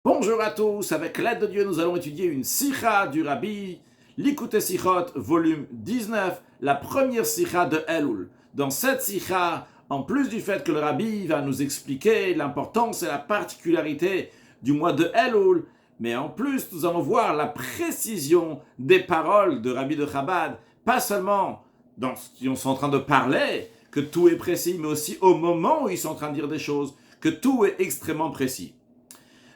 Bonjour à tous, avec l'aide de Dieu, nous allons étudier une sikha du Rabbi Likutei Sichot, volume 19, la première sikha de Elul. Dans cette sikha, en plus du fait que le Rabbi va nous expliquer l'importance et la particularité du mois de Elul, mais en plus, nous allons voir la précision des paroles de Rabbi de Chabad, pas seulement dans ce qu'ils sont en train de parler, que tout est précis, mais aussi au moment où ils sont en train de dire des choses, que tout est extrêmement précis.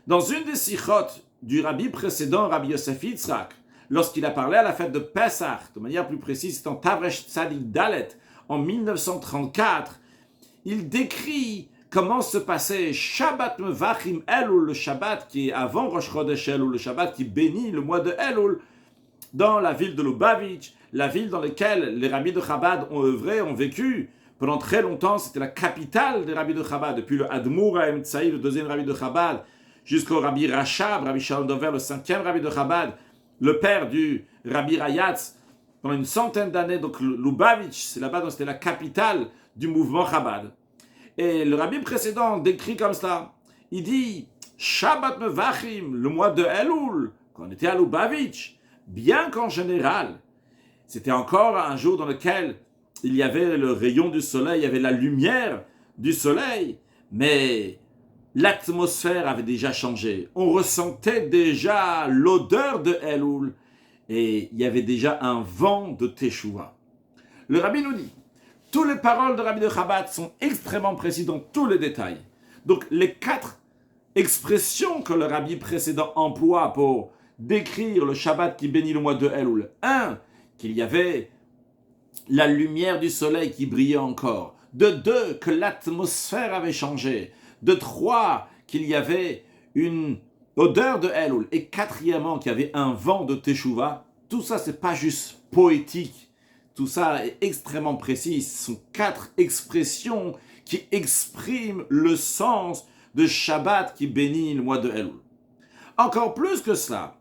Dans une des sikhot du rabbi précédent, Rabbi Yosef Yitzhak, lorsqu'il a parlé à la fête de Pessah, de manière plus précise, c'est en Tavresh Tzadik Dalet, en 1934, il décrit comment se passait Shabbat Mevachim Elul, le Shabbat qui est avant Rosh Chodesh Elul, le Shabbat qui bénit le mois de Elul, dans la ville de Lubavitch, la ville dans laquelle les rabbis de Chabad ont œuvré, ont vécu. Pendant très longtemps, c'était la capitale des rabbis de Chabad, depuis le Admour Haim Tzaï, le deuxième rabbi de Chabad, jusqu'au Rabbi Rachab, Rabbi Shalom Dover, le cinquième rabbi de Chabad, le père du Rabbi Rayatz, pendant une centaine d'années. Donc Lubavitch, c'est là-bas, donc c'était la capitale du mouvement Chabad. Et le rabbi précédent décrit comme cela. Il dit Shabbat Mevachim, le mois de Elul, quand on était à Lubavitch, bien qu'en général, c'était encore un jour dans lequel il y avait le rayon du soleil, il y avait la lumière du soleil, mais l'atmosphère avait déjà changé. On ressentait déjà l'odeur de Elul et il y avait déjà un vent de Teshuvah. Le rabbi nous dit, toutes les paroles de Rabbi de Chabad sont extrêmement précises dans tous les détails. Donc les 4 expressions que le rabbi précédent emploie pour décrire le Shabbat qui bénit le mois de Elul. 1, qu'il y avait la lumière du soleil qui brillait encore. De 2, que l'atmosphère avait changé. De 3, qu'il y avait une odeur de Elul. Et 4, qu'il y avait un vent de Teshuvah. Tout ça, c'est pas juste poétique. Tout ça est extrêmement précis. Ce sont 4 expressions qui expriment le sens de Shabbat qui bénit le mois de Elul. Encore plus que cela,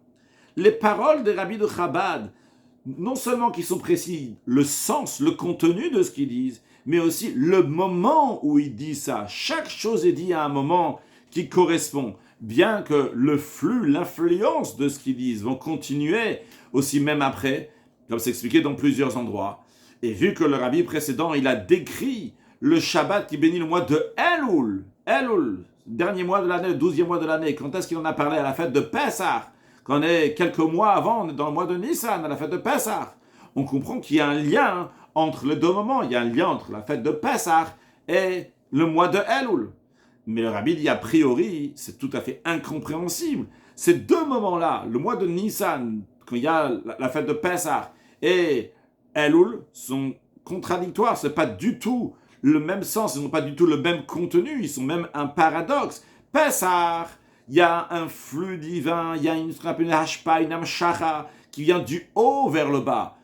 les paroles des rabbis de Chabad, non seulement qui sont précis, le sens, le contenu de ce qu'ils disent, mais aussi le moment où ils disent ça. Chaque chose est dit à un moment qui correspond, bien que le flux, l'influence de ce qu'ils disent vont continuer aussi même après, comme c'est expliqué dans plusieurs endroits. Et vu que le rabbi précédent, il a décrit le Shabbat qui bénit le mois de Elul, dernier mois de l'année, 12e mois de l'année, quand est-ce qu'il en a parlé à la fête de Pessah? Quand on est quelques mois avant, on est dans le mois de Nissan, à la fête de Pessah. On comprend qu'il y a un lien entre les deux moments. Il y a un lien entre la fête de Pessah et le mois de Elul. Mais le rabbi dit, a priori, c'est tout à fait incompréhensible. Ces deux moments-là, le mois de Nissan, quand il y a la fête de Pessah, et Elul, sont contradictoires. Ce n'est pas du tout le même sens, ils n'ont pas du tout le même contenu, ils sont même un paradoxe. Pessah, il y a un flux divin, il y a une hashpa, une amshacha, qui vient du haut vers le bas.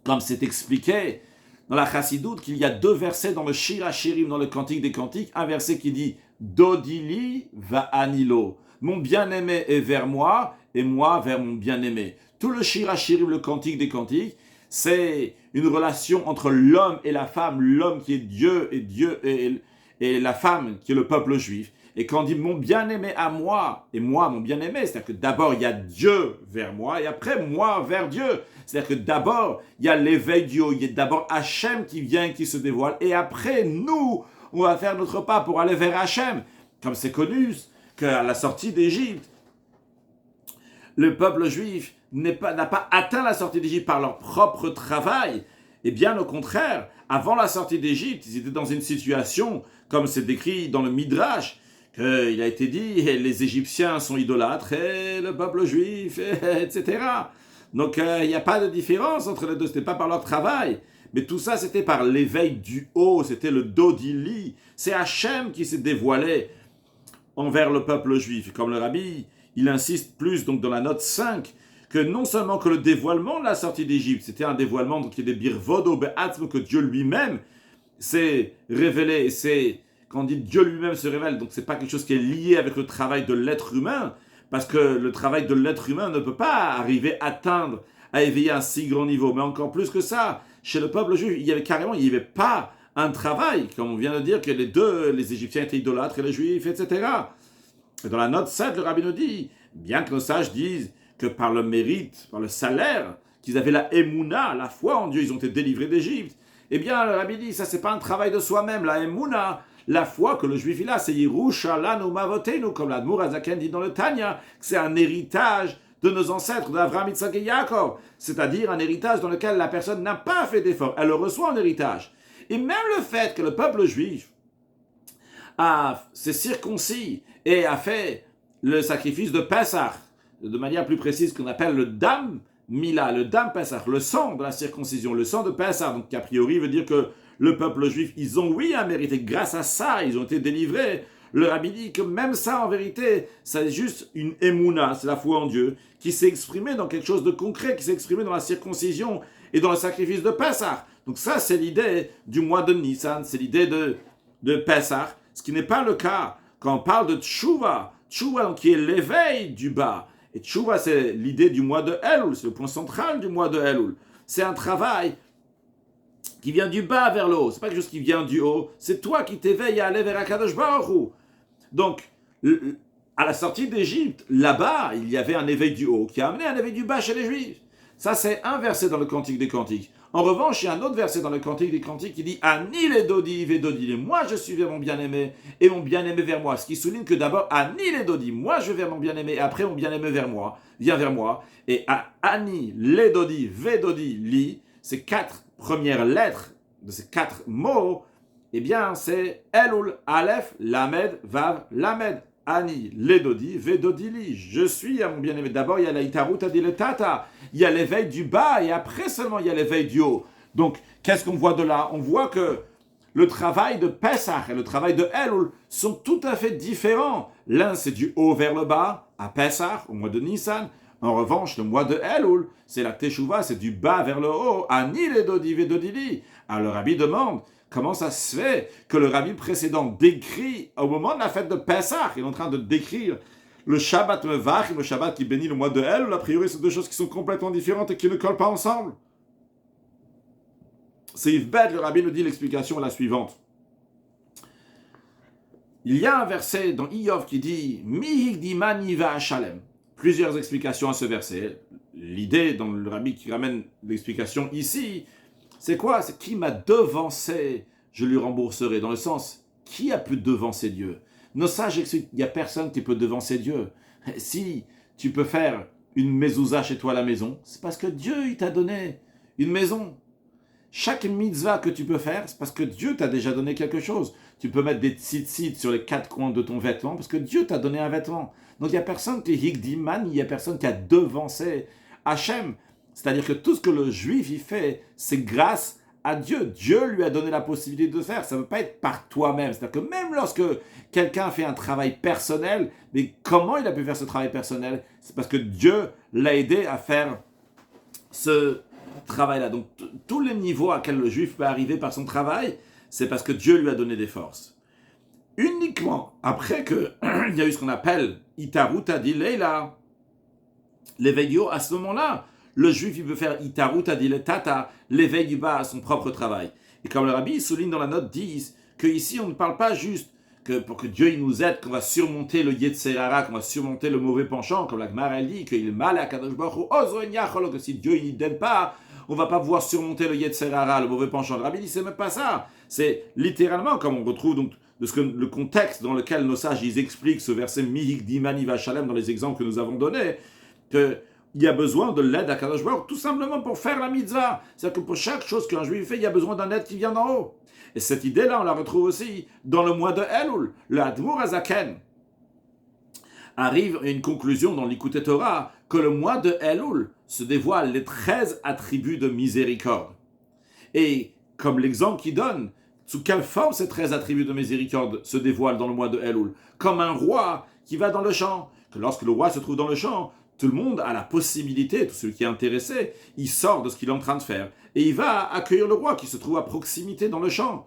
Comme c'est expliqué dans la Chassidoute, qu'il y a 2 versets dans le Shir HaShirim, dans le Cantique des Cantiques, un verset qui dit « Dodili va anilo » mon bien-aimé est vers moi, et moi vers mon bien-aimé. Tout le Shir HaShirim, le Cantique des Cantiques, c'est une relation entre l'homme et la femme, l'homme qui est Dieu et la femme qui est le peuple juif. Et quand on dit mon bien-aimé à moi, et moi mon bien-aimé, c'est-à-dire que d'abord il y a Dieu vers moi, et après moi vers Dieu. C'est-à-dire que d'abord il y a l'éveil du haut, il y a d'abord Hachem qui vient, qui se dévoile, et après nous, on va faire notre pas pour aller vers Hachem. Comme c'est connu qu'à la sortie d'Égypte, le peuple juif n'a pas atteint la sortie d'Égypte par leur propre travail, et bien au contraire, avant la sortie d'Égypte, ils étaient dans une situation, comme c'est décrit dans le Midrash, qu'il a été dit, les Égyptiens sont idolâtres, et le peuple juif, etc. Donc il n'y a pas de différence entre les deux, ce n'était pas par leur travail, mais tout ça c'était par l'éveil du haut, c'était le Dodili, c'est Hachem qui s'est dévoilé envers le peuple juif. Et comme le rabbi, il insiste plus donc dans la note 5, que non seulement que le dévoilement de la sortie d'Égypte, c'était un dévoilement donc, qui est des birvodo be'atzmo, que Dieu lui-même s'est révélé, et c'est quand on dit Dieu lui-même se révèle, donc c'est pas quelque chose qui est lié avec le travail de l'être humain, parce que le travail de l'être humain ne peut pas arriver à atteindre, à éveiller un si grand niveau. Mais encore plus que ça, chez le peuple juif, il y avait pas un travail, comme on vient de dire que les Égyptiens étaient idolâtres et les Juifs, etc. Et dans la note 7, le rabbi nous dit, bien que nos sages disent que par le mérite, par le salaire, qu'ils avaient la émouna, la foi en Dieu, ils ont été délivrés d'Égypte, eh bien, le rabbi dit, ça c'est pas un travail de soi-même, la émouna, la foi que le juif il a, c'est Yerusha lanu mavotenu, comme l'Admour Azaken dit dans le Tanya, c'est un héritage de nos ancêtres, d'Avraham, Yitzhak et Yaakov, c'est-à-dire un héritage dans lequel la personne n'a pas fait d'effort, elle le reçoit en héritage. Et même le fait que le peuple juif s'est circoncis et a fait le sacrifice de Pessah, de manière plus précise qu'on appelle le Dam Mila, le Dam Pessah, le sang de la circoncision, le sang de Pessah, donc qui a priori veut dire que le peuple juif, ils ont oui à mériter, grâce à ça, ils ont été délivrés. Le rabbi dit que même ça, en vérité, c'est juste une émouna, c'est la foi en Dieu, qui s'est exprimée dans quelque chose de concret, qui s'est exprimée dans la circoncision et dans le sacrifice de Pessah. Donc ça, c'est l'idée du mois de Nissan, c'est l'idée de Pessah, ce qui n'est pas le cas quand on parle de Tchouva. Tchouva, donc, qui est l'éveil du bas. Et Tchouva, c'est l'idée du mois de Elul, c'est le point central du mois de Elul. C'est un travail qui vient du bas vers le haut. C'est pas quelque chose qui vient du haut. C'est toi qui t'éveilles à aller vers Akadosh Baruch Hu. Donc, à la sortie d'Égypte, là-bas, il y avait un éveil du haut qui a amené un éveil du bas chez les Juifs. Ça, c'est un verset dans le Cantique des Cantiques. En revanche, il y a un autre verset dans le Cantique des Cantiques qui dit « Ani les dodi vedodi » moi je suis vers mon bien-aimé et mon bien-aimé vers moi. Ce qui souligne que d'abord « Ani les dodi » moi je vais vers mon bien-aimé et après mon bien-aimé vient vers moi. Et « Ani les dodi vedodi li » ces 4 premières lettres de ces 4 mots, eh bien c'est Elul, Aleph, Lamed, Vav, Lamed. Ani, Ledodi, Vedodili, je suis à mon bien-aimé. D'abord, il y a la Itarut Adiletata, il y a l'éveil du bas, et après seulement, il y a l'éveil du haut. Donc, qu'est-ce qu'on voit de là? On voit que le travail de Pessah et le travail de Elul sont tout à fait différents. L'un, c'est du haut vers le bas, à Pessah, au mois de Nissan. En revanche, le mois de Elul, c'est la Teshuvah, c'est du bas vers le haut. Ani, Ledodi, Vedodili. Alors, le rabbi demande, comment ça se fait que le rabbi précédent décrit, au moment de la fête de Pessah, il est en train de décrire le Shabbat Mevach et le Shabbat qui bénit le mois de Elul, a priori, c'est deux choses qui sont complètement différentes et qui ne collent pas ensemble. C'est Yves Bet, le rabbi nous dit l'explication est la suivante. Il y a un verset dans Iyov qui dit « Mihik dimani va shalem ». Plusieurs explications à ce verset. L'idée dans le rabbi qui ramène l'explication ici, c'est quoi? C'est qui m'a devancé, je lui rembourserai. Dans le sens, qui a pu devancer Dieu? Nos sages expliquent, il n'y a personne qui peut devancer Dieu. Si tu peux faire une mezouza chez toi à la maison, c'est parce que Dieu il t'a donné une maison. Chaque mitzvah que tu peux faire, c'est parce que Dieu t'a déjà donné quelque chose. Tu peux mettre des tzitzit sur les 4 coins de ton vêtement, parce que Dieu t'a donné un vêtement. Donc il n'y a personne qui hikdiman, il n'y a personne qui a devancé Hachem. C'est-à-dire que tout ce que le juif y fait, c'est grâce à Dieu. Dieu lui a donné la possibilité de faire. Ça ne veut pas être par toi-même. C'est-à-dire que même lorsque quelqu'un fait un travail personnel, mais comment il a pu faire ce travail personnel? C'est parce que Dieu l'a aidé à faire ce travail-là. Donc tous les niveaux à quels le juif peut arriver par son travail, c'est parce que Dieu lui a donné des forces. Uniquement après qu'il y a eu ce qu'on appelle Itaruta di Leila, l'éveil du haut, à ce moment-là, le juif, il veut faire Itaruta diletata, l'éveil du bas à son propre travail. Et comme le rabbi souligne dans la note 10, qu'ici, on ne parle pas juste que pour que Dieu il nous aide, qu'on va surmonter le Yetzerara, qu'on va surmonter le mauvais penchant, comme la Gemara dit, qu'il est mal à Kadosh Baruch Hu, que si Dieu il n'aide pas, on ne va pas pouvoir surmonter le Yetzerara, le mauvais penchant. Le rabbi dit, c'est même pas ça. C'est littéralement, comme on retrouve donc le contexte dans lequel nos sages ils expliquent ce verset Mihik Dimani Vachalem dans les exemples que nous avons donnés, que il y a besoin de l'aide à Kadosh Baruch Hu, tout simplement pour faire la mitzvah. C'est-à-dire que pour chaque chose qu'un juif fait, il y a besoin d'un aide qui vient d'en haut. Et cette idée-là, on la retrouve aussi dans le mois de Elul. Le Admour Azaken arrive à une conclusion dans l'Ikouté Torah que le mois de Elul se dévoile les 13 attributs de miséricorde. Et comme l'exemple qu'il donne, sous quelle forme ces 13 attributs de miséricorde se dévoilent dans le mois de Elul? Comme un roi qui va dans le champ. Que lorsque le roi se trouve dans le champ, tout le monde a la possibilité, tout celui qui est intéressé, il sort de ce qu'il est en train de faire et il va accueillir le roi qui se trouve à proximité dans le champ.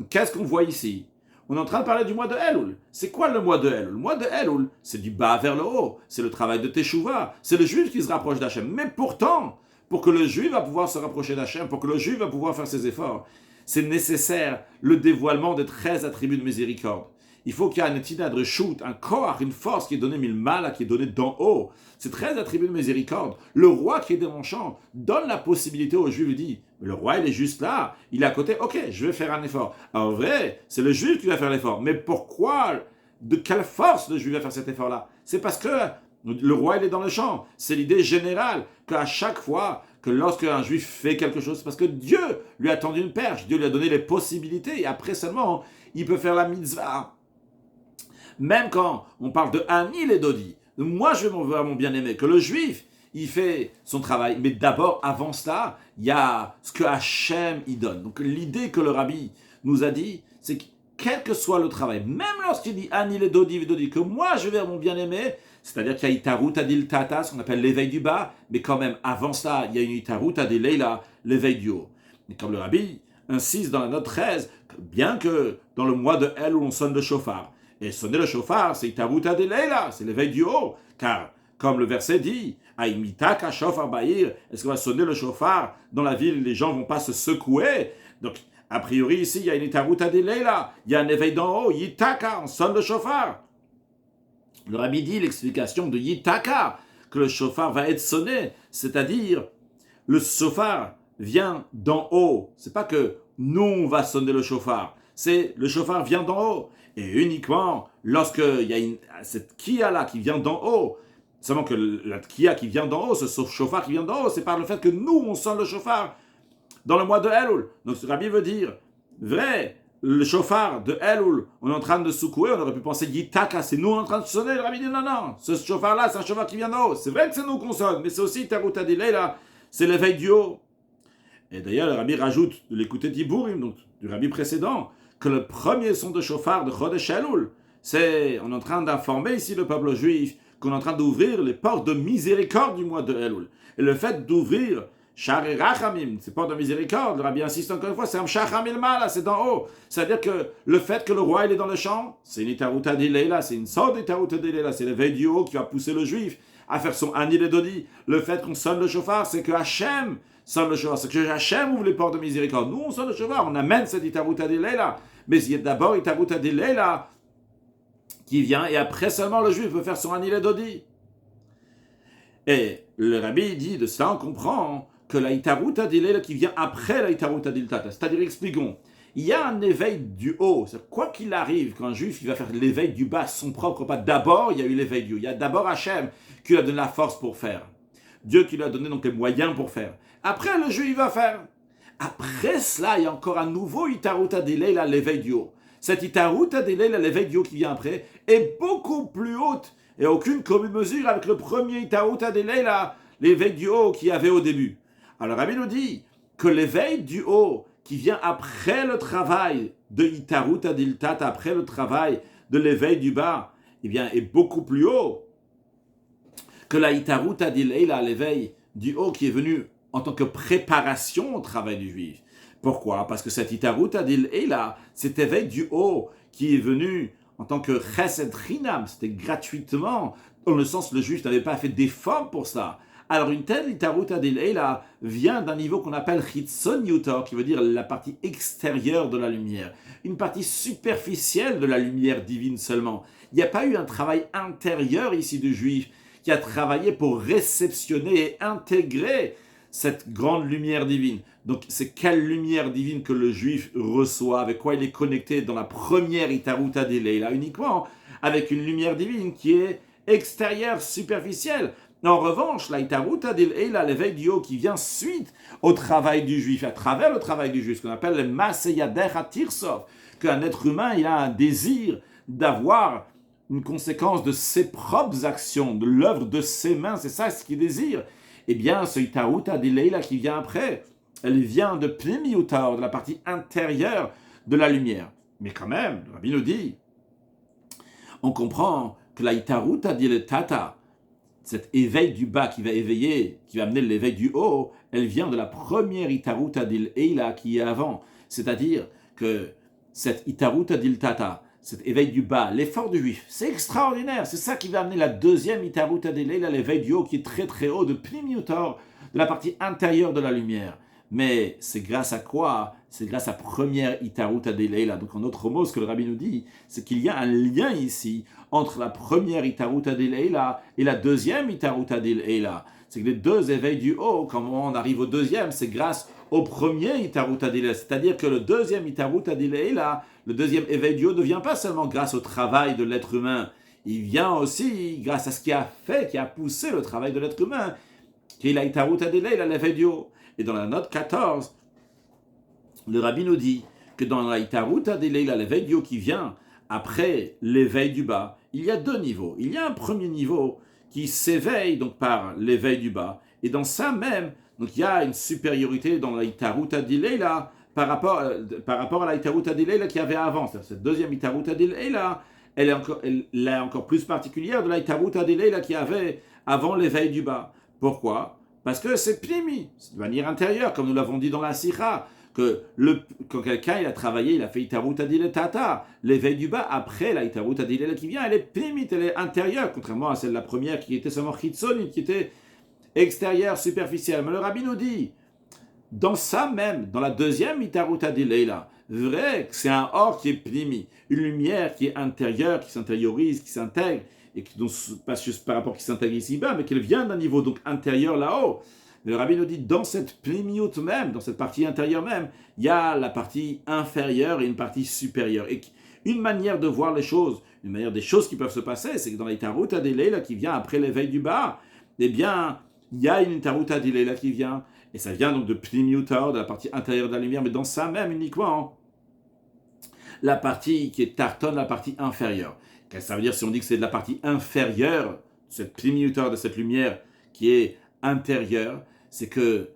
Qu'est-ce qu'on voit ici? On est en train de parler du mois de Elul. C'est quoi le mois de Elul? Le mois de Elul, c'est du bas vers le haut, c'est le travail de Teshuvah, c'est le juif qui se rapproche d'Hachem. Mais pourtant, pour que le juif va pouvoir se rapprocher d'Hachem, pour que le juif va pouvoir faire ses efforts, c'est nécessaire le dévoilement des 13 attributs de miséricorde. Il faut qu'il y ait un etinat de shoot, un corps, une force qui est donnée mal, qui est donnée d'en haut. C'est très attribué de miséricorde. Le roi qui est dans mon champ donne la possibilité aux Juifs, il dit, le roi il est juste là, il est à côté, ok, je vais faire un effort. En vrai, c'est le Juif qui va faire l'effort. Mais pourquoi, de quelle force le Juif va faire cet effort-là? C'est parce que le roi il est dans le champ. C'est l'idée générale qu'à chaque fois que lorsque un Juif fait quelque chose, c'est parce que Dieu lui a tendu une perche, Dieu lui a donné les possibilités, et après seulement, il peut faire la mitzvah. Même quand on parle de Ani et Dodi, moi je vais voir mon bien-aimé, que le Juif, il fait son travail, mais d'abord, avant cela, il y a ce que Hachem il donne. Donc l'idée que le Rabbi nous a dit, c'est que quel que soit le travail, même lorsqu'il dit Ani et Dodi, que moi je vais vers mon bien-aimé, c'est-à-dire qu'il y a Itarut Adil Tata, ce qu'on appelle l'éveil du bas, mais quand même, avant cela, il y a une Itarut Adil Leila, l'éveil du haut. Et comme le Rabbi insiste dans la note 13, bien que dans le mois de El où on sonne le chauffard, et sonner le chauffard, c'est Itarut Adil Leila, c'est l'éveil du haut, car, comme le verset dit, Aïmitaka Shofar Bahir, est-ce qu'on va sonner le chauffard dans la ville, les gens ne vont pas se secouer? Donc, a priori, ici, il y a une Itarut Adil Leila, il y a un éveil d'en haut, Yitaka, on sonne le chauffard. Le Rabbi dit l'explication de Yitaka, que le chauffard va être sonné, c'est-à-dire le chauffard vient d'en haut. C'est pas que nous on va sonner le chauffard, c'est le chauffard vient d'en haut. Et uniquement lorsqu'il y a cette kia-là qui vient d'en haut, seulement que la kia qui vient d'en haut, ce chauffard qui vient d'en haut, c'est par le fait que nous on sonne le chauffard dans le mois de Elul. Donc ce Rabbi veut dire, vrai, le chauffard de Elul, on est en train de secouer, on aurait pu penser Yitaka, c'est nous en train de sonner. Le Rabbi dit non, ce chauffard-là, c'est un chauffard qui vient d'en haut. C'est vrai que c'est nous qu'on sonne, mais c'est aussi Tarut Adilei, là, c'est l'éveil du haut. Et d'ailleurs, le Rabbi rajoute de l'écouter d'Ibourim, donc du Rabbi précédent, que le premier son de chauffard de Chodesh Elul, c'est, on est en train d'informer ici le peuple juif qu'on est en train d'ouvrir les portes de miséricorde du mois de Elul. Et le fait d'ouvrir Shari Rachamim, c'est pas de miséricorde, le Rabbi insiste encore une fois, c'est un Shachamil Mala, c'est d'en haut. C'est-à-dire que le fait que le roi il est dans le champ, c'est une Itarut Adileila, c'est une sorte d'Itarut Adileila, c'est l'éveil du haut qui va pousser le juif à faire son Anil et Dodi. Le fait qu'on sonne le chauffard, c'est que Hachem sonne le chauffard, c'est que Hachem ouvre les portes de miséricorde. Nous on sonne le chauffard, on amène cette Itarut Adileila. Mais il y a d'abord Itarut Adileila qui vient, et après seulement le juif peut faire son Anil et Dodi. Et le Rabbi dit, de cela on comprend que la Itarut Adil qui vient après la Itarut Adil Tata. C'est-à-dire, expliquons, il y a un éveil du haut. Quoi qu'il arrive, quand un juif il va faire l'éveil du bas, son propre pas, d'abord il y a eu l'éveil du haut. Il y a d'abord Hachem qui lui a donné la force pour faire. Dieu qui lui a donné donc les moyens pour faire. Après, le juif il va faire. Après cela, il y a encore un nouveau Itarut Adil, l'éveil du haut. Cette Itarut Adil, l'éveil du haut qui vient après, est beaucoup plus haute et aucune commune mesure avec le premier Itarut Adil, l'éveil du haut qu'il y avait au début. Alors, Rabbi nous dit que l'éveil du haut qui vient après le travail de Itarut Adil Tata, après le travail de l'éveil du bas, eh bien, est beaucoup plus haut que la Itarut Adil l'éveil du haut qui est venu en tant que préparation au travail du juif. Pourquoi? Parce que cette Itarut Adil cet éveil du haut qui est venu en tant que Chesed Chinam, c'était gratuitement, dans le sens que le juif n'avait pas fait d'effort pour ça. Alors une telle Itarut Adil vient d'un niveau qu'on appelle Chitzon Yutor, qui veut dire la partie extérieure de la lumière, une partie superficielle de la lumière divine seulement. Il n'y a pas eu un travail intérieur ici du juif qui a travaillé pour réceptionner et intégrer cette grande lumière divine. Donc c'est quelle lumière divine que le juif reçoit, avec quoi il est connecté dans la première Itarut Adil uniquement avec une lumière divine qui est extérieure, superficielle. En revanche, la Itarut Adil l'éveil du haut qui vient suite au travail du juif, à travers le travail du juif, ce qu'on appelle le Maseyader Atirsov, qu'un être humain il a un désir d'avoir une conséquence de ses propres actions, de l'œuvre de ses mains, c'est ça ce qu'il désire. Eh bien, ce Itarut Adil qui vient après, elle vient de Pnimiutar, de la partie intérieure de la lumière. Mais quand même, le Rabbi nous dit, on comprend que la Itarut Adil Tata, cet éveil du bas qui va éveiller, qui va amener l'éveil du haut, elle vient de la première Itarut Adil Eila qui est avant. C'est-à-dire que cette Itarut Adil Tata, cet éveil du bas, l'effort du juif, c'est extraordinaire. C'est ça qui va amener la deuxième Itarut Adil Eila, l'éveil du haut qui est très très haut, de Pnimiutor, de la partie intérieure de la lumière. Mais c'est grâce à quoi? C'est grâce à première Itaruta de Leila. Donc en autre mot, ce que le rabbi nous dit, c'est qu'il y a un lien ici entre la première Itaruta de Leila et la deuxième Itaruta de Leila. C'est que les deux éveils du haut, quand on arrive au deuxième, c'est grâce au premier Itaruta de Leila. C'est-à-dire que le deuxième Itaruta de Leila, le deuxième éveil du haut, ne vient pas seulement grâce au travail de l'être humain, il vient aussi grâce à ce qui a fait, qui a poussé le travail de l'être humain, qui est la Itaruta de Leila, l'éveil du haut. Et dans la note 14, le rabbi nous dit que dans la Itaruta de Leila, l'éveil du haut qui vient après l'éveil du bas, il y a deux niveaux. Il y a un premier niveau qui s'éveille donc par l'éveil du bas. Et dans ça même, donc il y a une supériorité dans la Itaruta de Leila par rapport à la Itaruta de Leila qu'il y avait avant. C'est-à-dire cette deuxième Itaruta de Leila, elle est encore plus particulière de la Itaruta de Leila qu'il y avait avant l'éveil du bas. Pourquoi? Parce que c'est pnimi, c'est de manière intérieure, comme nous l'avons dit dans la Sikha, que quand quelqu'un il a travaillé, il a fait Itaruta Diletata, l'éveil du bas, après la Itaruta Dilela qui vient, elle est pnimi, elle est intérieure, contrairement à celle de la première qui était seulement Chitsoni, qui était extérieure, superficielle. Mais le rabbi nous dit, dans ça même, dans la deuxième Itaruta Dilela, vrai que c'est un or qui est pnimi, une lumière qui est intérieure, qui s'intériorise, qui s'intègre, et qui, donc, pas juste par rapport qui s'intègre ici-bas, mais qu'elle vient d'un niveau donc intérieur là-haut. Le rabbi nous dit, dans cette pnimiut même, dans cette partie intérieure même, il y a la partie inférieure et une partie supérieure. Et une manière de voir les choses, une manière des choses qui peuvent se passer, c'est que dans la Itaruta de Leila qui vient après l'éveil du bas, eh bien, il y a une Itaruta de Leila qui vient, et ça vient donc de pnimiuta, de la partie intérieure de la lumière, mais dans ça même uniquement, la partie qui est tartonne, la partie inférieure. Qu'est-ce que ça veut dire si on dit que c'est de la partie inférieure, cette pnimiuta, de cette lumière qui est intérieure, c'est que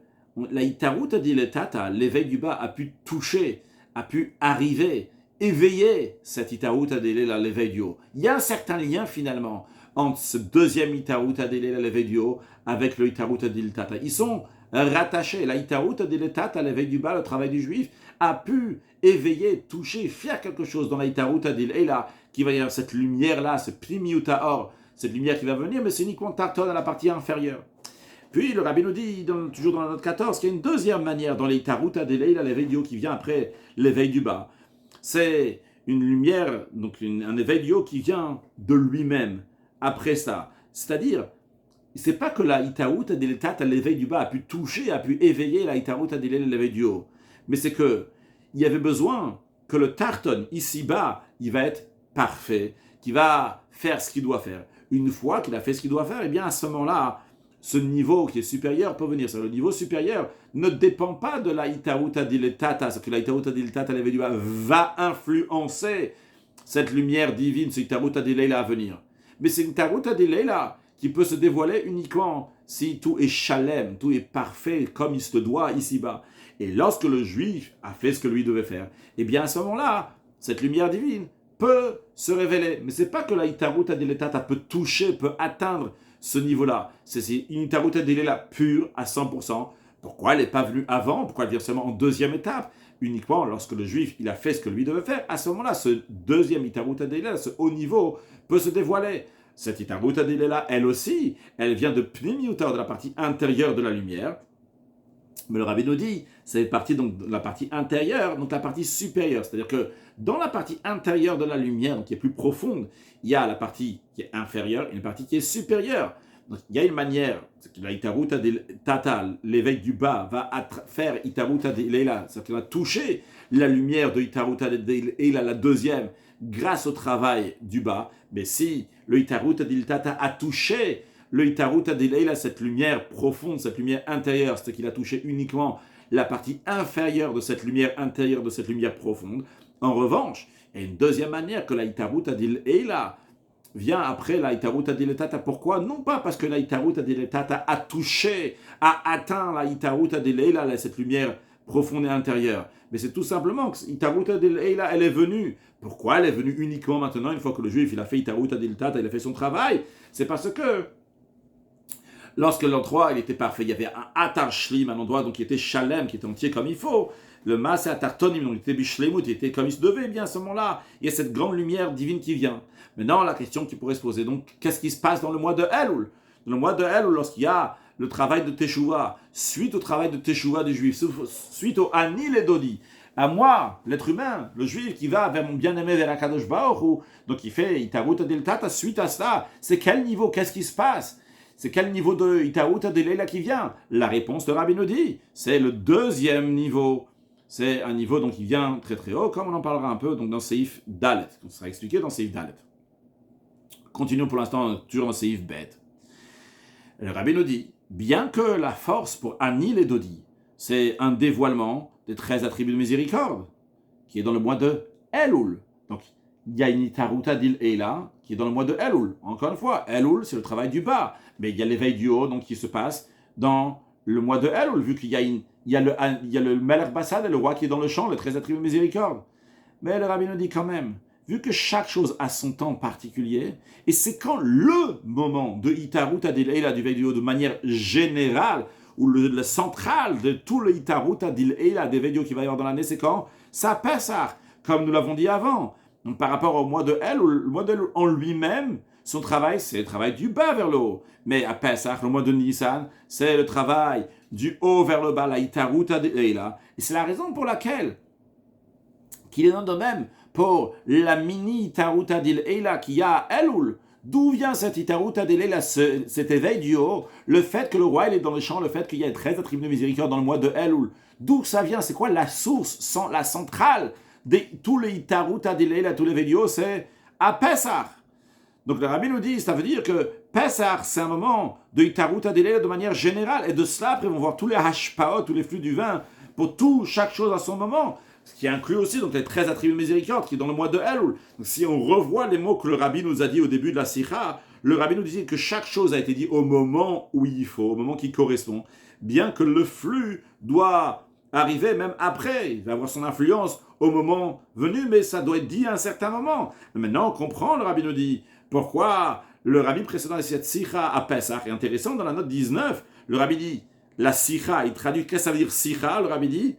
la Itaruta Diletata, l'éveil du bas, a pu toucher, a pu arriver, éveiller cette Itaruta Dilela, l'éveil du haut. Il y a un certain lien finalement entre ce deuxième Itaruta Dilela, l'éveil du haut, avec le Itaruta Diletata. Ils sont rattachés. La Itaruta Diletata, l'éveil du bas, le travail du juif, a pu éveiller, toucher, faire quelque chose dans la Itaruta Dilela, qui va y avoir cette lumière-là, ce Primiuta Or, cette lumière qui va venir, mais c'est uniquement tartonne à la partie inférieure. Puis le rabbi nous dit, toujours dans la note 14, qu'il y a une deuxième manière dans les Taruta de Leila, l'éveil du haut qui vient après l'éveil du bas. C'est une lumière, donc un éveil du haut qui vient de lui-même, après ça. C'est-à-dire, c'est pas que la Itaruta de l'Etat, l'éveil du bas, a pu toucher, a pu éveiller la Itaruta de Leila, l'éveil du haut. Mais c'est que il y avait besoin que le Tarton, ici-bas, il va être parfait, qui va faire ce qu'il doit faire. Une fois qu'il a fait ce qu'il doit faire, eh bien à ce moment-là, ce niveau qui est supérieur peut venir. Le niveau supérieur ne dépend pas de la Itaruta Diletata, c'est que la Itaruta Diletata, l'éveil du bas, va influencer cette lumière divine, cette Itaruta Dilela à venir. Mais c'est une Itaruta Dilela qui peut se dévoiler uniquement si tout est shalem, tout est parfait comme il se doit ici-bas. Et lorsque le juif a fait ce que lui devait faire, eh bien à ce moment-là, cette lumière divine peut se révéler. Mais c'est pas que la Itaruta Diletata peut toucher, peut atteindre ce niveau-là. C'est une Itaruta Dilela pure à 100%. Pourquoi elle n'est pas venue avant? Pourquoi elle vient seulement en deuxième étape? Uniquement lorsque le juif il a fait ce que lui devait faire. À ce moment-là, ce deuxième Itaruta Dilela, ce haut niveau, peut se dévoiler. Cette Itaruta Dilela, elle aussi, elle vient de Pnimiuta, de la partie intérieure de la lumière. Mais le rabbi nous dit, c'est partie donc de la partie intérieure, donc la partie supérieure. C'est-à-dire que dans la partie intérieure de la lumière, donc qui est plus profonde, il y a la partie qui est inférieure et une partie qui est supérieure. Donc il y a une manière, c'est que la Itaruta de Tata, l'éveil du bas, va faire Itaruta de Leila, c'est-à-dire qu'il va toucher la lumière de Itaruta de Leila, la deuxième, grâce au travail du bas. Mais si le Itaruta de Tata a touché le Itaruta de Leila, cette lumière profonde, cette lumière intérieure, c'est qu'il a touché uniquement la partie inférieure de cette lumière intérieure, de cette lumière profonde. En revanche, il y a une deuxième manière que la Itaruta de Leila vient après la Itaruta de Tata. Pourquoi? Non pas parce que la Itaruta de Tata a touché, a atteint la Itaruta de Leila, cette lumière profonde et intérieure. Mais c'est tout simplement que Itaruta de Leila, elle est venue. Pourquoi elle est venue uniquement maintenant, une fois que le juif il a fait Itaruta de Tata, il a fait son travail? C'est parce que lorsque l'endroit il était parfait, il y avait un Atar Shlim, un endroit donc, qui était Shalem, qui était entier comme il faut. Le Maase Atartonim, donc il était Bishlemut, il était comme il se devait, bien à ce moment-là. Il y a cette grande lumière divine qui vient. Maintenant, la question qui pourrait se poser, donc, qu'est-ce qui se passe dans le mois de Elul? Dans le mois de Elul, lorsqu'il y a le travail de Teshuvah, suite au travail de Teshuvah des Juifs, suite au Ani les Dodi, à moi, l'être humain, le Juif qui va vers mon bien-aimé, vers Akadosh Baruch Hu, donc il fait Itarut Adeltata, suite à cela, c'est quel niveau, qu'est-ce qui se passe? C'est quel niveau de Itarut Adelela qui vient? La réponse de Rabbi nous dit, c'est le deuxième niveau. C'est un niveau donc qui vient très très haut, comme on en parlera un peu donc dans Seif Dalet. On sera expliqué dans Seif Dalet. Continuons pour l'instant toujours dans Seif Bet. Le Rabbi nous dit, bien que la force pour Ani les Dodi, c'est un dévoilement des 13 attributs de miséricorde, qui est dans le mois de Elul. Donc, il y a une Itaruta d'Il Eila, qui est dans le mois de Elul. Encore une fois, Elul, c'est le travail du bas. Mais il y a l'éveil du haut, donc qui se passe dans le mois de Elul, vu qu'il y a, il y a le Melech Bassad et le roi qui est dans le champ, les 13 attributs de miséricorde. Mais le Rabbi nous dit quand même, vu que chaque chose a son temps particulier, et c'est quand le moment de Itaruta d'Il Eila, du veille du haut, de manière générale, ou le central de tout le Itaruta d'Il Eila, des vidéos qu'il va y avoir dans l'année, c'est quand ça Pessah, comme nous l'avons dit avant. Donc, par rapport au mois de Elul, le mois de Elul en lui-même, son travail, c'est le travail du bas vers le haut. Mais à Pessah, le mois de Nissan, c'est le travail du haut vers le bas, la Itaruta d'Il Eila. Et c'est la raison pour laquelle qu'il est dans de même pour la mini Itaruta d'Il Eila qu'il y a à Elul. D'où vient cette Itaruta d'Il Eila, cet éveil du haut, le fait que le roi il est dans le champ, le fait qu'il y ait 13 attributs de miséricorde dans le mois de Elul. D'où ça vient? C'est quoi la source, la centrale de tous les Itaruta d'Il Eila, tous les vidéos, c'est à Pessah. Donc le Rabbi nous dit, ça veut dire que Pessah, c'est un moment de Itaruta d'Il Eila de manière générale, et de cela, après, on va voir tous les hashpaot, tous les flux du vin, pour chaque chose à son moment. Ce qui inclut aussi donc les 13 attributs de miséricorde qui est dans le mois de Elul. Donc si on revoit les mots que le Rabbi nous a dit au début de la Sikha, le Rabbi nous disait que chaque chose a été dit au moment où il faut, au moment qui correspond, bien que le flux doit arriver même après, il va avoir son influence au moment venu, mais ça doit être dit à un certain moment. Mais maintenant on comprend, le Rabbi nous dit, pourquoi le Rabbi précédent de cette Sikha à Pessah est intéressant. Dans la note 19, le Rabbi dit, la Sikha, il traduit, qu'est-ce que ça veut dire Sikha? Le Rabbi dit,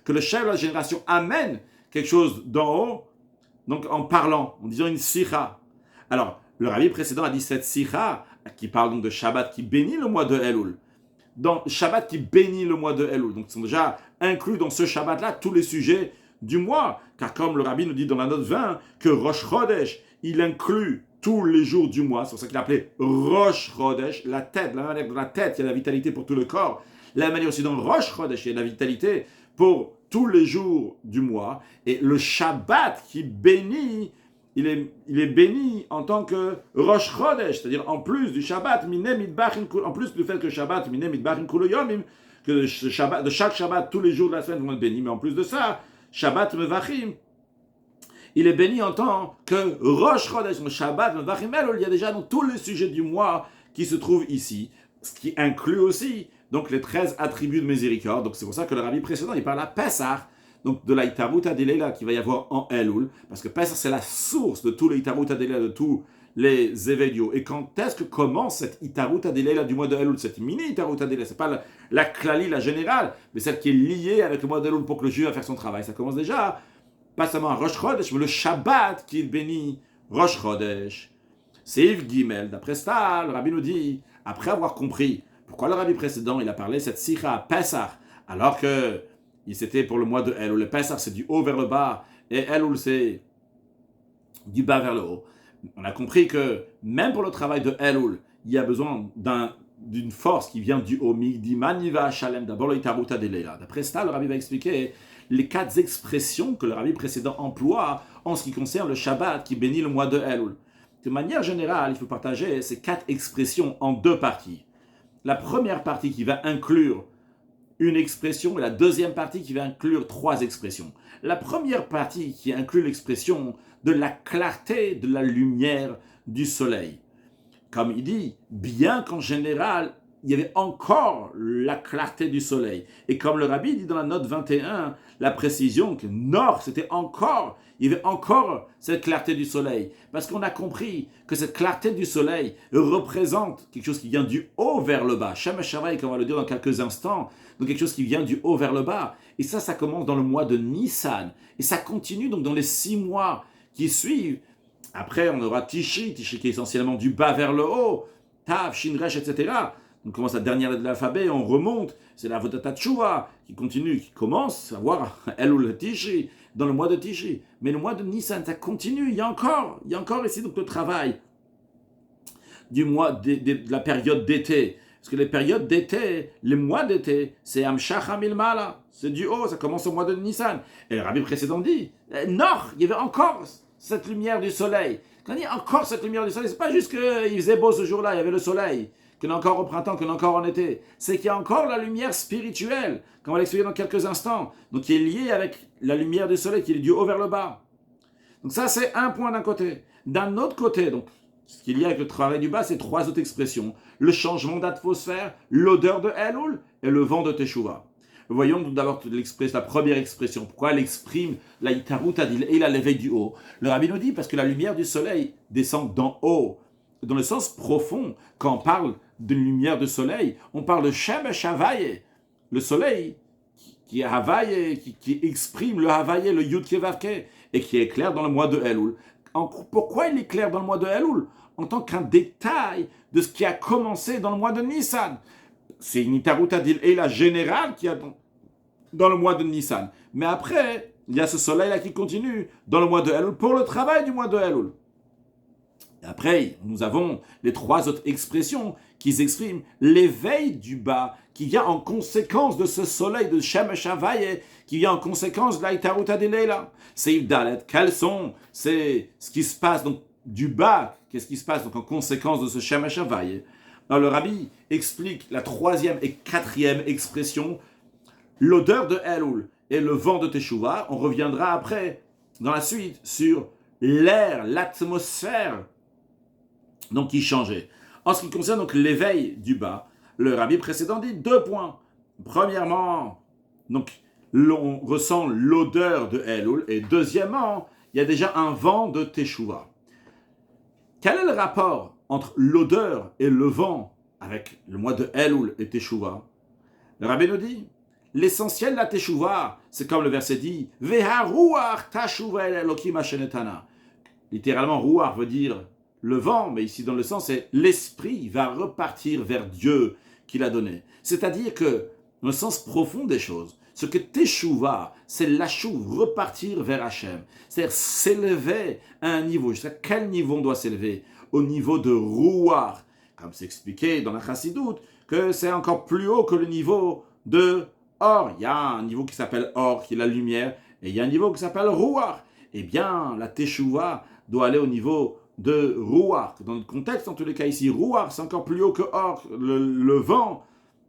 que le chef de la génération amène quelque chose d'en haut, donc en parlant, en disant une sikha. Alors, le rabbi précédent a dit cette sikha, qui parle donc de Shabbat, qui bénit le mois de Elul. Dans Shabbat qui bénit le mois de Elul. Donc, ils sont déjà inclus dans ce Shabbat-là tous les sujets du mois. Car comme le rabbi nous dit dans la note 20, que Rosh Chodesh, il inclut tous les jours du mois. C'est pour ça qu'il a appelé Rosh Chodesh, la tête, la manière de la tête, il y a la vitalité pour tout le corps. La manière aussi dans Rosh Chodesh, il y a de la vitalité pour tous les jours du mois. Et le Shabbat qui bénit, il est béni en tant que Rosh Chodesh, c'est-à-dire en plus du Shabbat, en plus du fait que le Shabbat, que de chaque Shabbat, tous les jours de la semaine vont être bénis, mais en plus de ça, Shabbat Mevachim, il est béni en tant que Rosh Chodesh, le Shabbat Mevachim, il y a déjà dans tous les sujets du mois qui se trouvent ici, ce qui inclut aussi donc les 13 attributs de miséricorde. Donc c'est pour ça que le rabbi précédent, il parle à Pessah, donc de la Itaruta d'Il Eila qu'il va y avoir en Elul, parce que Pessah c'est la source de tous les Itaruta d'Il Eila, de tous les évédios. Et quand est-ce que commence cette Itaruta d'Il Eila du mois de Elul, cette mini Itaruta d'Il Eila, c'est pas la klali, la générale, mais celle qui est liée avec le mois de Elul pour que le juif va faire son travail. Ça commence déjà, pas seulement à Rosh Chodesh, mais le Shabbat qui bénit Rosh Chodesh. Seif Gimel, d'après ça, le rabbi nous dit, après avoir compris pourquoi le rabbi précédent, il a parlé cette sikha à Pessah, alors que c'était pour le mois de Elul. Le Pessah, c'est du haut vers le bas, et Elul, c'est du bas vers le haut. On a compris que même pour le travail de Elul, il y a besoin d'une force qui vient du haut. Migdimaniva Shalem, d'abord le Itaruta d'Il Eila. D'après ça, le rabbi va expliquer les 4 expressions que le rabbi précédent emploie en ce qui concerne le Shabbat qui bénit le mois de Elul. De manière générale, il faut partager ces 4 expressions en 2 parties. La première partie qui va inclure une expression et la deuxième partie qui va inclure 3 expressions. La première partie qui inclut l'expression de la clarté, de la lumière du soleil. Comme il dit, bien qu'en général, il y avait encore la clarté du soleil. Et comme le rabbi dit dans la note 21, la précision que nord, il y avait encore cette clarté du soleil. Parce qu'on a compris que cette clarté du soleil représente quelque chose qui vient du haut vers le bas. Shemesh Shavai, comme on va le dire dans quelques instants, donc quelque chose qui vient du haut vers le bas. Et ça commence dans le mois de Nissan. Et ça continue donc dans les 6 mois qui suivent. Après, on aura Tishri qui est essentiellement du bas vers le haut. Tav, Shin, Resh, etc. On commence la dernière lettre de l'alphabet, on remonte, c'est la Avodat Tshuva qui continue, qui commence à voir Elul Tishri, dans le mois de Tishri. Mais le mois de Nissan, ça continue, il y a encore ici donc le travail du mois de la période d'été. Parce que les périodes d'été, les mois d'été, c'est Amshach Hamilmala, c'est du haut, ça commence au mois de Nissan. Et le rabbi précédent dit, Nord, il y avait encore cette lumière du soleil. Quand il y a encore cette lumière du soleil, c'est pas juste qu'il faisait beau ce jour-là, il y avait le soleil, qu'il y en a encore au printemps, qu'il y en a encore en été. C'est qu'il y a encore la lumière spirituelle, comme on va l'expliquer dans quelques instants. Donc qui est liée avec la lumière du soleil, qui est du haut vers le bas. Donc ça, c'est un point d'un côté. D'un autre côté, donc, ce qu'il y a avec le travail du bas, c'est trois autres expressions. Le changement d'atmosphère, l'odeur de Elul et le vent de Teshuvah. Voyons d'abord la première expression. Pourquoi elle exprime la Itarut Adil et l'éveil du haut? Le rabbi nous dit parce que la lumière du soleil descend d'en haut. Dans le sens profond, quand on parle de lumière du soleil, on parle de Shemesh Havaye. Le soleil qui est Havaye, qui exprime le Havaye, le Yud Kevavke, et qui éclaire dans le mois de Elul. Pourquoi il éclaire dans le mois de Elul? En tant qu'un détail de ce qui a commencé dans le mois de Nissan. C'est une Itarut Adil et la générale qui a dans le mois de Nissan. Mais après, il y a ce soleil-là qui continue dans le mois de Elul pour le travail du mois de Elul. Et après, nous avons les trois autres expressions qui expriment l'éveil du bas, qui vient en conséquence de ce soleil de Shemesh Havaye, qui vient en conséquence de la Itarut Adil. C'est Dalet. Quels sont c'est ce qui se passe donc du bas? Qu'est-ce qui se passe donc en conséquence de ce Shemesh Havaye? Alors le rabbi explique la troisième et quatrième expression, l'odeur de Elul et le vent de Teshuvah. On reviendra après, dans la suite, sur l'air, l'atmosphère donc qui changeait. En ce qui concerne donc l'éveil du bas, le rabbi précédent dit 2 points. Premièrement, donc on ressent l'odeur de Elul et deuxièmement, il y a déjà un vent de Teshuvah. Quel est le rapport entre l'odeur et le vent avec le mois de Elul et Teshuvah? Le rabbi nous dit, l'essentiel de la Teshuvah, c'est comme le verset dit, Veha ruach tashuva el Elokim ashenetana. Littéralement, ruach veut dire le vent, mais ici dans le sens, c'est l'esprit va repartir vers Dieu qu'il a donné. C'est-à-dire que, dans le sens profond des choses, ce que Teshuvah, c'est l'achouv, repartir vers Hachem. C'est-à-dire s'élever à un niveau. Jusqu'à quel niveau on doit s'élever? Au niveau de Ruach. Comme c'est expliqué dans la Chassidoute, que c'est encore plus haut que le niveau de Or. Il y a un niveau qui s'appelle Or, qui est la lumière, et il y a un niveau qui s'appelle Ruach. Eh bien, la Teshuvah doit aller au niveau de Ruach. Dans le contexte, en tous les cas ici, Ruach, c'est encore plus haut que Or. Le vent,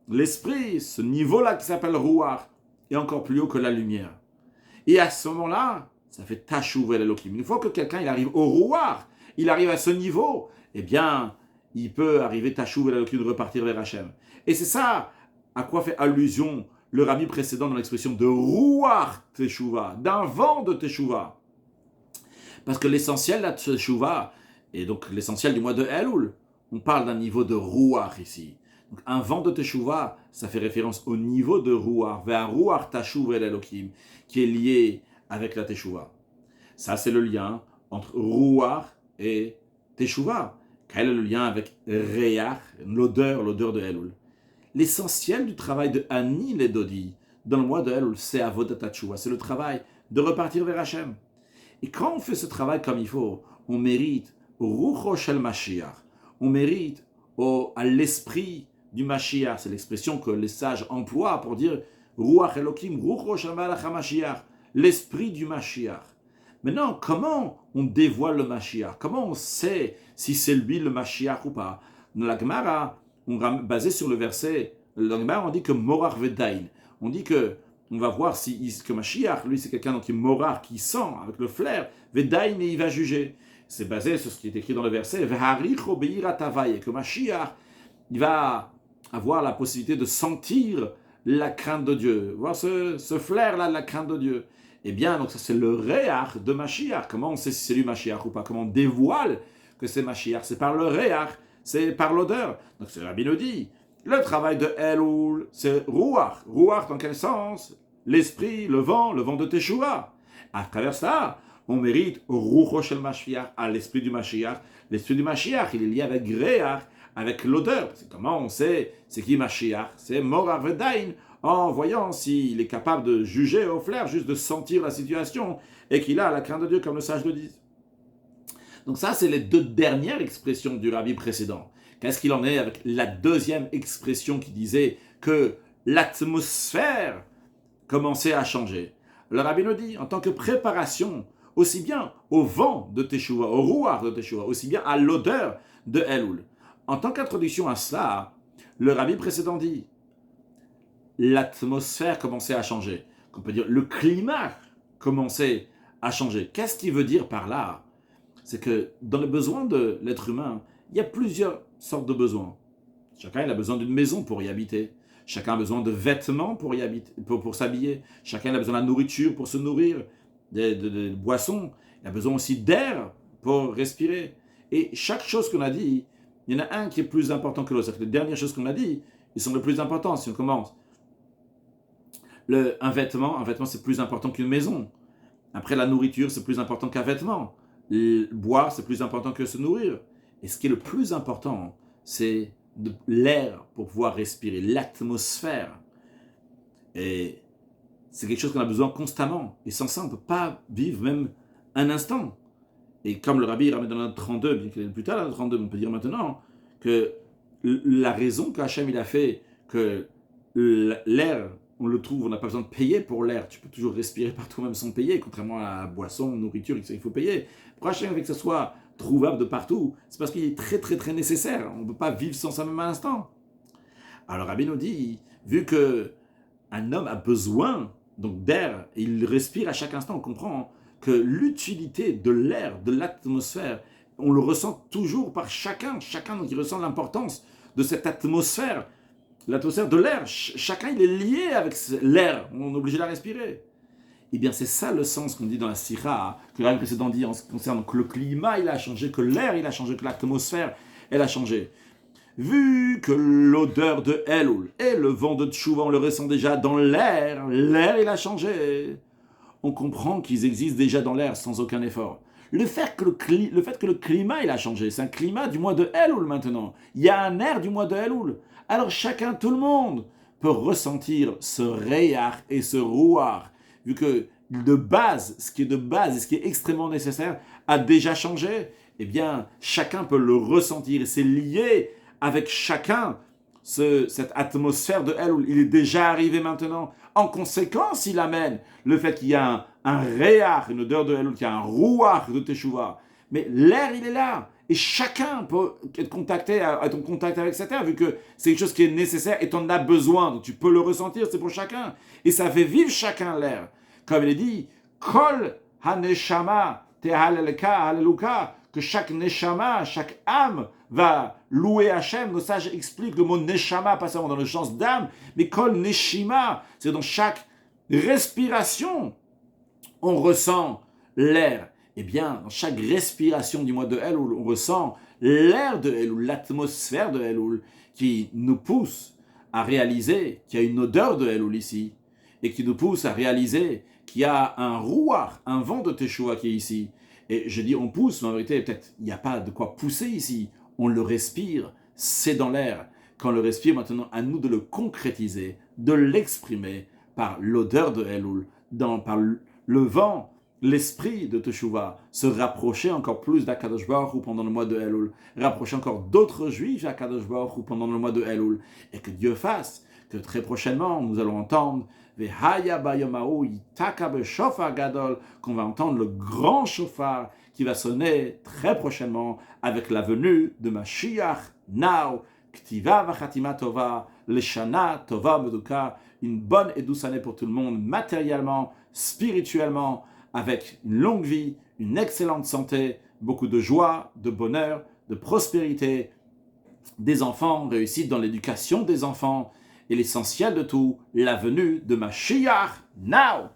l'esprit, ce niveau-là qui s'appelle Ruach, est encore plus haut que la lumière. Et à ce moment-là, ça fait Tashuv el Elokim. Une fois que quelqu'un il arrive au Ruach, il arrive à ce niveau, eh bien, il peut arriver Tashuv el Elokim de repartir vers Hachem. Et c'est ça à quoi fait allusion le rabbi précédent dans l'expression de Ruach Teshuvah, d'un vent de Teshuvah. Parce que l'essentiel de la Teshuvah, et donc l'essentiel du mois de Elul, on parle d'un niveau de Ruach ici. Donc, un vent de Teshuvah, ça fait référence au niveau de Ruach, vers Ruach Tashuv el Elokim, qui est lié avec la Teshuvah. Ça, c'est le lien entre Ruach et Teshuvah. Quel est le lien avec Reach, l'odeur de Elul? L'essentiel du travail de Ani et Dodi dans le mois de Elul, c'est Avodat Teshuvah, c'est le travail de repartir vers Hachem. Et quand on fait ce travail comme il faut, on mérite Rucho shel Mashiach, on mérite à l'esprit du Mashiach. C'est l'expression que les sages emploient pour dire Ruach Elokim, Rucho shel Malach HaMashiach, l'esprit du Mashiach. Maintenant, comment on dévoile le Mashiach? Comment on sait si c'est lui le Mashiach ou pas? Dans la Gemara, basé sur le verset, dans la Gemara, on dit que Morar Vedain. On dit que on va voir que Mashiach, lui, c'est quelqu'un qui est morar, qui sent avec le flair, Vedain, et il va juger. C'est basé sur ce qui est écrit dans le verset, Veharicho beira tavaye, que Mashiach, il va avoir la possibilité de sentir la crainte de Dieu, voir ce flair-là de la crainte de Dieu. Eh bien, donc ça c'est le réach de Mashiach. Comment on sait si c'est lui Mashiach ou pas? Comment on dévoile que c'est Mashiach? C'est par le réach, c'est par l'odeur. Donc c'est Rabbi nous dit, le travail de Elul, c'est Ruach. Ruach dans quel sens? L'esprit, le vent de Teshuvah. À travers ça, on mérite Rucho shel Mashiach, à l'esprit du Mashiach. L'esprit du Mashiach, il est lié avec Réach, avec l'odeur. C'est comment on sait c'est qui Mashiach? C'est Morar Vedain, en voyant s'il est capable de juger au flair, juste de sentir la situation, et qu'il a la crainte de Dieu, comme le sage le dit. Donc ça, c'est les deux dernières expressions du rabbi précédent. Qu'est-ce qu'il en est avec la deuxième expression qui disait que l'atmosphère commençait à changer? Le rabbi nous dit, en tant que préparation, aussi bien au vent de Teshuvah, au rouar de Teshuvah, aussi bien à l'odeur de Elul. En tant qu'introduction à cela, le rabbi précédent dit, l'atmosphère commençait à changer. On peut dire, le climat commençait à changer. Qu'est-ce qu'il veut dire par là? C'est que dans les besoins de l'être humain, il y a plusieurs sortes de besoins. Chacun il a besoin d'une maison pour y habiter. Chacun a besoin de vêtements pour y habiter, pour s'habiller. Chacun a besoin de la nourriture pour se nourrir, de boissons. Il a besoin aussi d'air pour respirer. Et chaque chose qu'on a dit, il y en a un qui est plus important que l'autre. C'est-à-dire que les dernières choses qu'on a dit, ils sont les plus importants. Si on commence, un vêtement c'est plus important qu'une maison. Après, la nourriture, c'est plus important qu'un vêtement. Boire, c'est plus important que se nourrir. Et ce qui est le plus important, c'est l'air pour pouvoir respirer, l'atmosphère. Et c'est quelque chose qu'on a besoin constamment. Et sans ça, on ne peut pas vivre même un instant. Et comme le rabbi ramène dans la 32, bien qu'il est plus tard dans la 32, on peut dire maintenant que la raison qu'Hachem il a fait que l'air, on le trouve, on n'a pas besoin de payer pour l'air. Tu peux toujours respirer par toi-même sans payer, contrairement à la boisson, nourriture, il faut payer. Pourquoi Hachem veut que ce soit trouvable de partout? C'est parce qu'il est très très très nécessaire. On ne peut pas vivre sans ça même un instant. Alors Rabbi nous dit, vu qu'un homme a besoin donc d'air, et il respire à chaque instant, on comprend que l'utilité de l'air, de l'atmosphère, on le ressent toujours par chacun donc il ressent l'importance de cette atmosphère, l'atmosphère de l'air. Chacun il est lié avec l'air, on est obligé de la respirer. Eh bien, c'est ça le sens qu'on dit dans la Sira, que le précédent dit en ce qui concerne que le climat il a changé, que l'air il a changé, que l'atmosphère elle a changé. Vu que l'odeur de Elul et le vent de Teshuvah, on le ressent déjà dans l'air il a changé. On comprend qu'ils existent déjà dans l'air sans aucun effort. Le fait que le climat il a changé, c'est un climat du mois de Elul maintenant. Il y a un air du mois de Elul. Alors chacun, tout le monde, peut ressentir ce reyar et ce rouar. Vu que de base, ce qui est de base et ce qui est extrêmement nécessaire a déjà changé, eh bien, chacun peut le ressentir. Et c'est lié avec chacun, cette atmosphère de Elul. Il est déjà arrivé maintenant. En conséquence, il amène le fait qu'il y a un reyar, une odeur de Elul, qu'il y a un rouar de Teshuvah. Mais l'air, il est là. Et chacun peut être en contact avec cet air, vu que c'est quelque chose qui est nécessaire et tu en as besoin. Donc tu peux le ressentir, c'est pour chacun. Et ça fait vivre chacun l'air. Comme il est dit, Kol ha-neshama tehalelka haleluka, que chaque neshama, chaque âme va louer Hachem. Nos sages expliquent le mot neshama, pas seulement dans le sens d'âme, mais Kol neshima, c'est dans chaque respiration, on ressent l'air. Eh bien, dans chaque respiration du mois de Elul, on ressent l'air de Elul, l'atmosphère de Elul, qui nous pousse à réaliser qu'il y a une odeur de Elul ici, et qui nous pousse à réaliser qu'il y a un rouar, un vent de Teshuvah qui est ici. Et je dis on pousse, mais en vérité, peut-être il n'y a pas de quoi pousser ici. On le respire, c'est dans l'air. Quand on le respire, maintenant, à nous de le concrétiser, de l'exprimer par l'odeur de Elul, par le vent, l'esprit de Teshuvah, se rapprocher encore plus d'Akadosh Baruch Hu pendant le mois de Elul, rapprocher encore d'autres juifs d'Akadosh Baruch Hu pendant le mois de Elul, et que Dieu fasse que très prochainement, nous allons entendre qu'on va entendre le grand shofar qui va sonner très prochainement avec la venue de Mashiach Now, Ktiva Vachatima Tova, Leshana Tova Meduka, une bonne et douce année pour tout le monde, matériellement, spirituellement, avec une longue vie, une excellente santé, beaucoup de joie, de bonheur, de prospérité, des enfants, réussite dans l'éducation des enfants, et l'essentiel de tout, la venue de Mashiach Now.